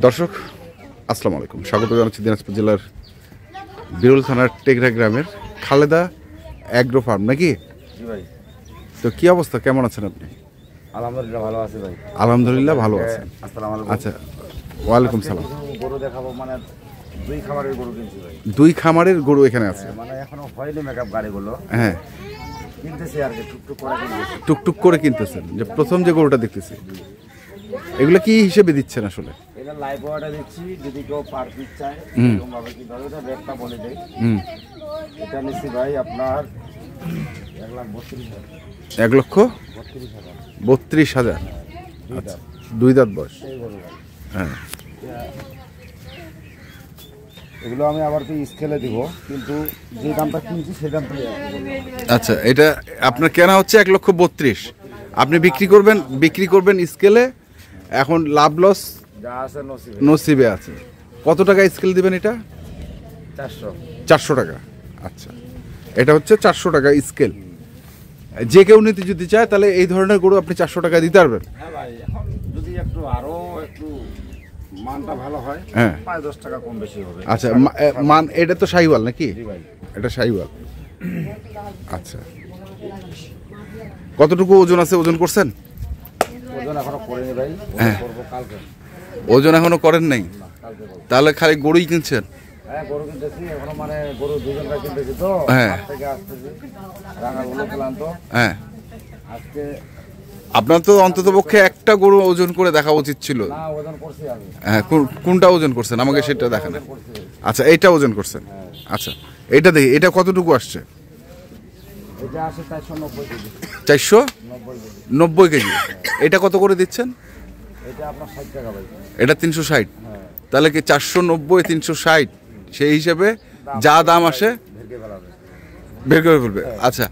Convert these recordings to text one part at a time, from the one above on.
দর্শক আসসালামু আলাইকুম, স্বাগত জানাচ্ছি দিনাজপুর জেলার বিরল থানার টেকরা গ্রামের খালেদা অ্যাগ্রো ফার্ম নাকি? জি ভাই। তো কি অবস্থা, কেমন আছেন আপনি? আলহামদুলিল্লাহ ভালো আছি ভাই। আলহামদুলিল্লাহ ভালো আছেন। আসসালামু আলাইকুম। আচ্ছা, ওয়ালাইকুম সালাম। গরু দেখাবো, মানে দুই খামারের গরু কিনছি ভাই। দুই খামারের গরু এখানে আছে? মানে এখনো হয়নি মেকআপ গাড়িগুলো, হ্যাঁ কিনতেছি আর কি, টুকটুক করে কিনতেছি। টুকটুক করে কিনতেছেন। যে প্রথম যে গরুটা দেখতেছি, এগুলো কি হিসেবে দিচ্ছেন আসলে? এটা লাইভ ওয়াটার দিচ্ছি, যদি কেউ পার পিস চায় এরকম ভাবে কি ধরো, এটা রেটটা বলে দেই। এটা নিচ্ছি ভাই আপনার 1,32,000। 1,32,000। আচ্ছা, দুই দাঁত বয়স। হ্যাঁ, এগুলো আমি আবার তো স্কেলে দিব, কিন্তু যে দামটা কিনছি সেই দামটা। আচ্ছা, এটা আপনার কেনা হচ্ছে 1,32,000, আপনি বিক্রি করবেন স্কেলে। এখন লাভ লস যা আছে নসিবে আছে। কত টাকা স্কেল দিবেন এটা? 400 টাকা। আচ্ছা, এটা হচ্ছে 400 টাকা স্কেল। যে কেউ নিতে যদি চায় তাহলে এই ধরনের গরু আপনি 400 টাকা দিতে পারবেন। হ্যাঁ ভাই, এখন যদি আরো একটু মানটা ভালো হয়, হ্যাঁ 5-10 টাকা কম বেশি হবে। আচ্ছা, মান এটা তো শাহিওয়াল নাকি? জি ভাই। এটা শাহিওয়াল। আচ্ছা, কতটুকু ওজন আছে, ওজন করছেন? ওজন এখনো করিনি ভাই, হ্যাঁ, করব কালকে। ওজন এখনো করেন নাই? তাহলে খালি গরুই কিনছেন? হ্যাঁ, গরু কিনতেছি এখনো, মানে গরু দুজনটা কিনতেছি তো, হ্যাঁ হাট থেকে আসতেছি, রাঙাগুলো পেলাম তো হ্যাঁ। আজকে। আপনার তো অন্তত পক্ষে একটা গরু ওজন করে দেখা উচিত ছিল। না, ওজন করছি আমি। হ্যাঁ, কোনটা ওজন করছেন আমাকে সেটা দেখান। করছি। আচ্ছা, এইটা ওজন করছেন। আচ্ছা, এটা দেখি, এটা কতটুকু আসছে? এটা আসে 490 কেজি। 490 কেজি। এটা কত করে দিচ্ছেন? এটা আপনার 60 টাকা ভাই। এটা 360। হ্যাঁ, তাহলে কি 490 360 সেই হিসেবে যা দাম আসে ভেঙে ফেলাবে। বের করে ফেলবে। আচ্ছা,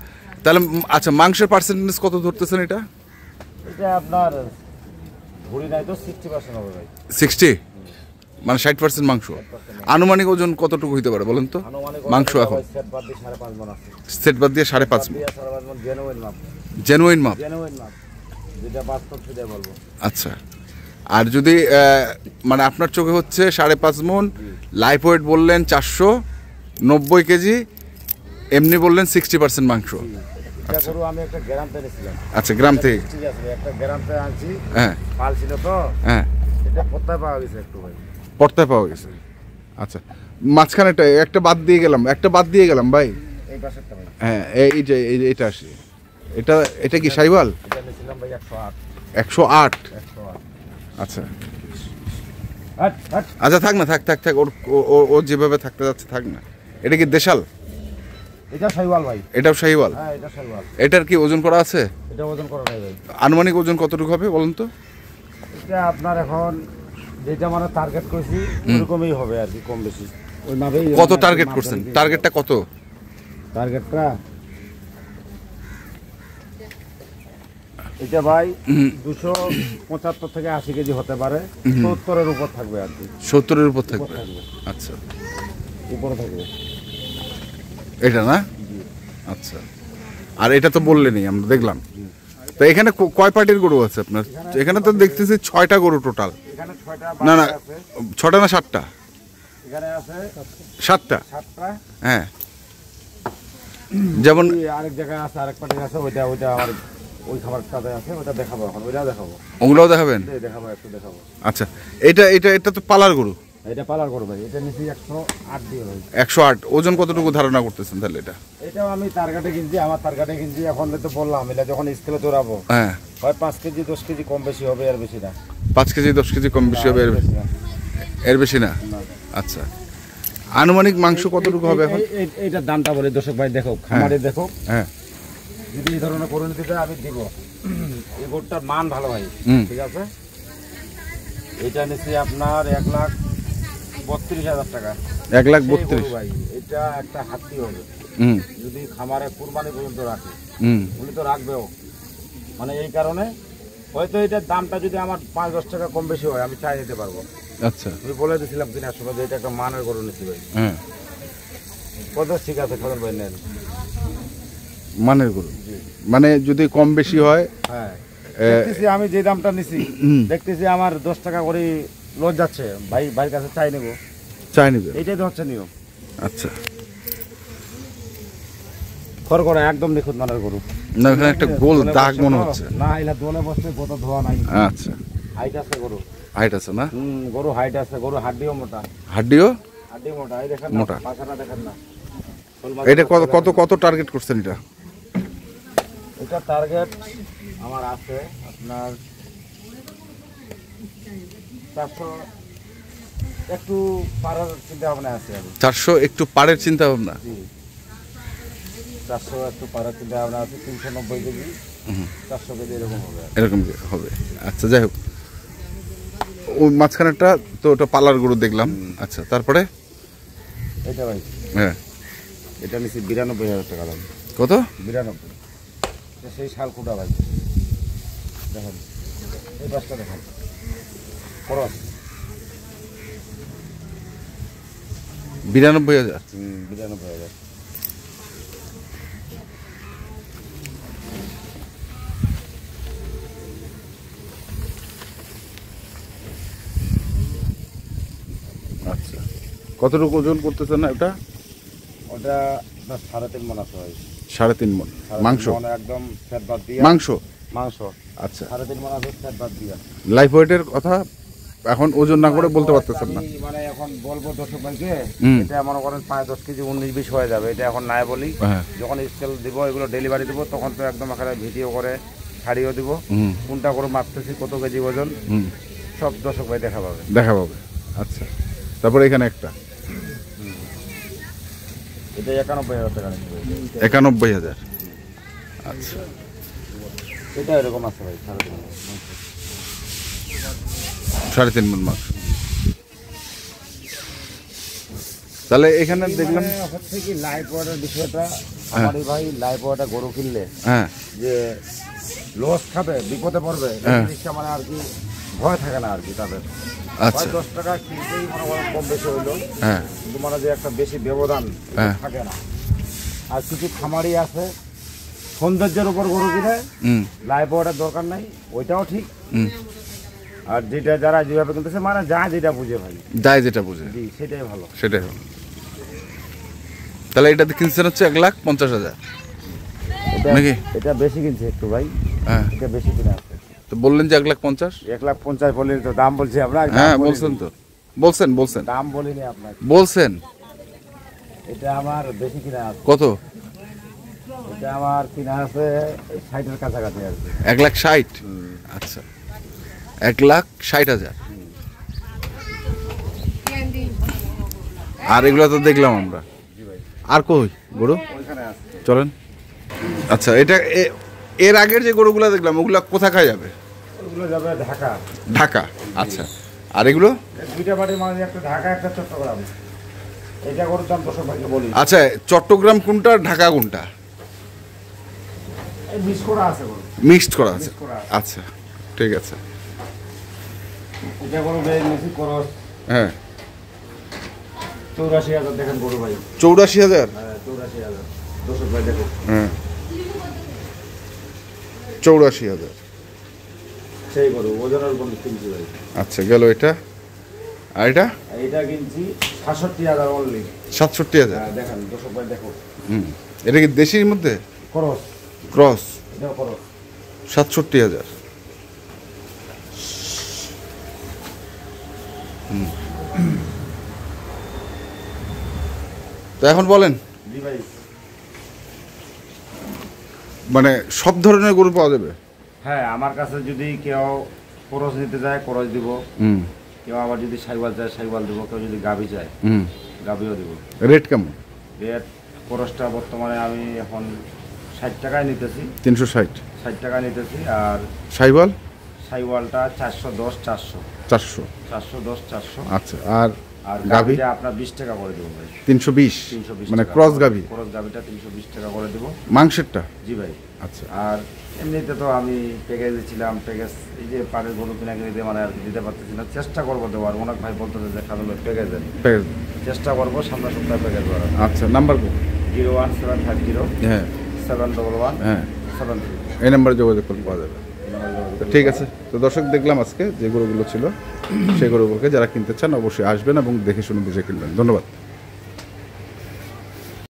তাহলে আচ্ছা, মাংসের পার্সেন্টেজ কত ধরতেছেন এটা? এটা আপনার ভুড়ি নাই তো 60% হবে ভাই। 60, মানে 60% মাংস। আনুমানিক ওজন কতটুকু হইতে পারে বলেন তো মাংস এখন? সেট বাদ দিয়ে 5.5 মণ আছে। সেট বাদ দিয়ে 5.5 মণ। 5.5 মণ জেনুইন মাপ। জেনুইন মাপ। জেনুইন মাপ, যেটা বাস্তব সেটাই বলবো। আচ্ছা, আর যদি মানে আপনার চোখে হচ্ছে 5.5 মণ, লাইফ ওয়েট বললেন 490 কেজি, এমনি বললেন 60% মাংস। এটা গরু আমি একটা গ্রাম থেকে নিয়েছিলাম। আচ্ছা, গ্রাম থেকে? ঠিক আছে, একটা গ্রাম থেকে আনছি। হ্যাঁ, পাল ছিল তো। হ্যাঁ, এটা পত্তায় পাওয়া গেছে একটু ভাই। পর্তায় পাওয়া গেছে। আচ্ছা, মাঝখানেটা একটা বাদ দিয়ে গেলাম ভাই। এই পাশেরটা ভাই। হ্যাঁ, এই যে এটা আসে, এটা কি শাহিওয়াল? এটা নিয়েছিলাম ভাই 108। 108। 108। আচ্ছা হাট হাট। আচ্ছা, থাক না, থাক ও যেভাবে থাকতে যাচ্ছে থাক না। এটা কি দেশাল? এটা শাহিওয়াল ভাই। এটাও শাহিওয়াল? হ্যাঁ, এটা শাহিওয়াল। এটার কি ওজন করা আছে? এটা ওজন করা নাই ভাই। আনুমানিক ওজন কতটুকু হবে বলুন তো? এটা আপনার এখন যেটা মানে টার্গেট করেছি ওরকমই হবে আর কি, কম বেশি ওই মাপেই। কত টার্গেট করছেন? টার্গেটটা কত? টার্গেটটা এটা ভাই 275 থেকে 80 কেজি হতে পারে, 70-এর উপর থাকবে আর কি। 70-এর উপর থাকবে। আচ্ছা, উপরে থাকবে এটা না? আচ্ছা, আর এটা তো বললেনই, আমরা দেখলাম তো। এখানে কয় পার্টির গরু আছে আপনার? এখানে তো দেখতেছি 6টা গরু টোটাল। এখানে 6টা না না, আছে। 6টা না 7টা? এখানে আছে 7টা। 7টা। হ্যাঁ, যেমন আরেক জায়গায় আছে, আরেক পার্টি আছে, ওইটা আমার ওই খাবারটাতে আছে, ওইটা দেখাবো এখন, ওইটা দেখাবো। ওগুলোও দেখাবেন? দেখাবো, একটু দেখাবো। আচ্ছা, এটা তো পালার গরু। এটা পালার করবে, এটা নিচে 108 দিয়ে ভাই। 108। ওজন কতটুকু ধারণা করতেছেন তাহলে এটা? এটাও আমি টার্গেটে কিনছি, আমার টার্গেটে কিনছি। এখন তো বললাম, এটা যখন স্কেলে চড়াবো, হ্যাঁ, হয় 5 কেজি 10 কেজি কম বেশি হবে, আর বেশি না। 5 কেজি 10 কেজি কম বেশি হবে, এর বেশি না? আচ্ছা, আনুমানিক মাংস কতটুকু হবে এখন? এইটার দামটা বলে দর্শক ভাই, দেখো খামারে দেখো। হ্যাঁ, যদি এই ধরনের পরিণতিটা আমি দিব, এই গরুটার মান ভালো ভাই, ঠিক আছে। এটা নিচ্ছি আপনার 1,32,000 টাকা। 1,32,000 ভাই, এটা একটা হাতি হবে যদি খামারে কুরবানি পর্যন্ত রাখে। উনি তো রাখবেও, মানে এই কারণে হয়তো এটার দামটা যদি আমার 5-10 টাকা কম বেশি হয়, আমি চাই নিতে পারবো। আচ্ছা, আমি বলে দিয়েছিলাম কিনা সময় যে এটা একটা মানের গরু নিচ্ছি ভাই। হ্যাঁ, কত ঠিক আছে, খবর ভাই নেন। মানের গরু, মানে যদি কম বেশি হয়। হ্যাঁ, দেখতেছি আমি যে দামটা নিছি, দেখতেছি আমার 10 টাকা করে লজ যাচ্ছে, ভাইয়ের কাছে চাই নেবো, চাই নিবে। এইটাই তো হচ্ছে নিয়ম। আচ্ছা, খড় করা একদম নিখুঁত মানের গরু। না এখানে একটা গোল দাগ মনে হচ্ছে। না এলা দোলে বসতে কত ধোয়া নাই। আচ্ছা, হাইট আছে গরু, হাইট আছে না? গরু হাইট আছে, গরু হাড্ডিও মোটা, হাড্ডিও হাড্ডি মোটা। এই দেখেন মোটা। পাছাটা দেখেন না। এটা কত কত কত টার্গেট করছেন এটা? এটা টার্গেট আমার আছে আপনার 400, একটু পারার চিন্তা ভাবনা আছে। আমি 400 একটু পাড়ের চিন্তা ভাবনা। 400 একটু পারার চিন্তা ভাবনা আছে। 390 কেজি, 400 কেজি এরকম হবে। এরকম হবে। আচ্ছা, যাই হোক, ওই মাঝখানেরটা তো ওটা পালার গরু দেখলাম। আচ্ছা, তারপরে এটা ভাই, হ্যাঁ, এটা নিচ্ছি 92,000 টাকা দাম। কত? 92। এটা সেই শাল কুটা ভাই, দেখেন এই পাশটা দেখেন, খরচ 92,000। 92,000। আচ্ছা, কতটুকু ওজন করতেছে না এটা? ওটা আপনার 3.5 মণ আছে ভাই। 3.5 মণ মাংস? একদম ফ্যাট বাদ দিয়ে মাংস। আচ্ছা, 3.5 মণ আছে ফ্যাট বাদ দিয়ে। লাইফ ওয়েটের কথা এখন ওজন না করে বলতে পারতেছেন না? আমি মানে এখন বলবো দর্শক ভাইকে, এটা মনে করেন 5-10 কেজি 19-20 হয়ে যাবে। এটা এখন নাই বলি, হ্যাঁ, যখন স্কেল দিব, এগুলো ডেলিভারি দিব, তখন তো একদম এখানে ভিডিও করে ছাড়িয়েও দিব, কোনটা করে মাপতেছি, কত কেজি ওজন, সব দর্শক ভাই দেখা পাবে। আচ্ছা, তারপরে এখানে একটা এটা 91,000 টাকা নিচ্ছে। 91,000। আচ্ছা, এটা এরকম আছে ভাই, 3.5 মণ মাংস। তাহলে এখানে দেখলাম হচ্ছে কি লাইভ ওয়াটার বিষয়টা, আমার এই ভাই লাইভ ওয়াটার গরু কিনলে হ্যাঁ, যে লস খাবে, বিপদে পড়বে, এই জিনিসটা মানে আর কি ভয় থাকে না আর কি তাদের। আচ্ছা, 10 টাকা কিনতেই মনে করেন কম বেশি হইলো, হ্যাঁ, কিন্তু মানে যে একটা বেশি ব্যবধান থাকে না। আর কিছু খামারি আছে সৌন্দর্যের উপর গরু কিনে, লাইভ ওয়াটার দরকার নাই, ওইটাও ঠিক। আর যেটা যারা যেভাবে কিনতেছে, মানে যা যেটা বুঝে ভাই, যায় যেটা বুঝে, জি সেটাই ভালো, সেটাই ভালো। তাহলে এটাতে কিনছেন হচ্ছে 1,50,000 নাকি? এটা বেশি কিনছে একটু ভাই, হ্যাঁ, এটা বেশি কিনা আছে। তো বললেন যে 1,50,000। 1,50,000 বললেন তো, দাম বলছি আপনার। হ্যাঁ, বলছেন তো, বলছেন দাম বলিনি আপনার, বলছেন। এটা আমার বেশি কিনা আছে। কত? এটা আমার কিনা আছে 60-এর কাছাকাছি আর কি। 1,60,000। আচ্ছা, 1,60,000। আর এগুলো তো দেখলাম আমরা। আর কই গরু? ওইখানে আছে, চলেন। আচ্ছা, এটা এর আগের যে গরুগুলো দেখলাম ওগুলা কোথায় যাবে? ওগুলো যাবে ঢাকা। ঢাকা। আচ্ছা, আর এগুলো? দুইটা বাড়ির মাঝে, একটা ঢাকা একটা চট্টগ্রাম। এটা গরুর দাম দর্শক ভাইকে বলি। আচ্ছা, চট্টগ্রাম কোনটা, ঢাকা কোনটা? এই মিক্স করা আছে গরু, মিক্সড করা আছে। আচ্ছা, ঠিক আছে। এটা গরু বেশ মিক্স করস। হ্যাঁ, 84,000 দেখেন গরু ভাই। 84,000। হ্যাঁ 84,000 দর্শক ভাই দেখো। হ্যাঁ, 84,000। সেই গরু ওজনের উপর কিনছি ভাই। আচ্ছা, গেল এটা। আর এটা? এইটা কিনছি 67,000 অনলি। 67,000। হ্যাঁ দেখেন দর্শক ভাই দেখো। এটা কি দেশির মধ্যে করস? ক্রস। এটাও করস। 67,000। তো এখন বলেন, জি ভাই। মানে সব ধরনের গরু পাওয়া যাবে? হ্যাঁ, আমার কাছে যদি কেউ করস নিতে যায় করস দিব, কেউ আবার যদি সাইওয়াল চায় সাইওয়াল দিব, কেউ যদি গাভি চায় গাভিও দিব। রেট কেমন? রেট করসটা বর্তমানে আমি এখন 60 টাকায় নিতেছি। 360। 60 টাকায় নিতেছি। আর সাইওয়াল? সাইওয়ালটা 410 400। 400। 410 400। আচ্ছা, আর আর গাভি? গাভিটা আপনার 20 টাকা করে দেবো ভাই। 320। 320 মানে টাকা। ক্রস গাভি? ক্রস গাভিটা 320 টাকা করে দেবো। মাংসেরটা? জি ভাই। আচ্ছা। আর এমনিতে তো আমি প্যাকেজ দিচ্ছিলাম, প্যাকেজ এই যে পাড়ের গরু কিনা কিনে দিয়ে মানে আর কি দিতে পারতেছি না, চেষ্টা করবো দেওয়ার। অনেক ভাই বলতেছে যে খাদুল প্যাকেজ দেন, প্যাকেজ চেষ্টা করবো সামনের সপ্তাহে প্যাকেজ দেওয়ার। আচ্ছা, নাম্বার কো? 01750 হ্যাঁ 711 হ্যাঁ, 73। এই নাম্বারে যোগাযোগ করলে পাওয়া যাবে। তো ঠিক আছে, তো দর্শক দেখলাম আজকে যে গরুগুলো ছিল সেই গরুগুলোকে যারা কিনতে চান অবশ্যই আসবেন এবং দেখে শুনে বুঝে কিনবেন। ধন্যবাদ।